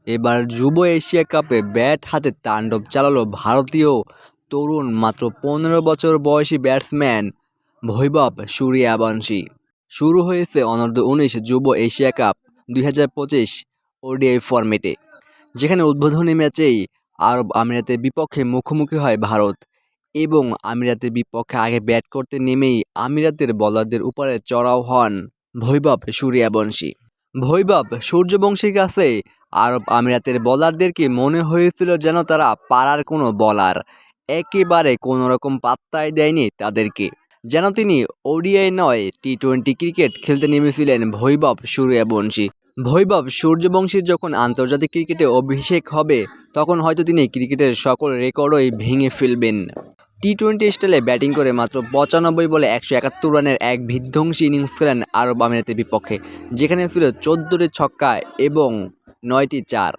এবার যুব এশিয়া কাপে ব্যাট হাতে তাণ্ডব চালালো ভারতীয় তরুণ মাত্র ১৫ বছর বয়সী ব্যাটসম্যান বৈভব সূর্যবংশী। শুরু হয়েছে অনূর্ধ্ব-১৯ যুব এশিয়া কাপ ২০২৫ ওডিআই ফরম্যাটে, যেখানে উদ্বোধনী ম্যাচেই আরব আমিরাতের বিপক্ষে মুখোমুখি হয় ভারত। এবং আমিরাতের বিপক্ষে আগে ব্যাট করতে নেমেই আমিরাতের বোলারদের উপরে চড়াও হন বৈভব সূর্যবংশী। বৈভব সূর্যবংশীর কাছে আরব আমিরাতের বোলারদেরকে মনে হয়েছিল যেন তারা পাড়ার কোনো বোলার, একেবারে কোনোরকম পাত্তাই দেয়নি তাদেরকে। যেন তিনি ওডিআই নয় টি-20 ক্রিকেট খেলতে নেমেছিলেন বৈভব সূর্যবংশী। বৈভব সূর্যবংশীর যখন আন্তর্জাতিক ক্রিকেটে অভিষেক হবে, তখন হয়তো তিনি ক্রিকেটের সকল রেকর্ডই ভেঙে ফেলবেন। টি-20 স্টাইলে ব্যাটিং করে মাত্র ৯৫ বলে ১৭১ রানের এক বিধ্বংসী ইনিংস খেলেন আরব আমিরাতের বিপক্ষে, যেখানে ছিল ১৪টি ছক্কা এবং ৯টি চার।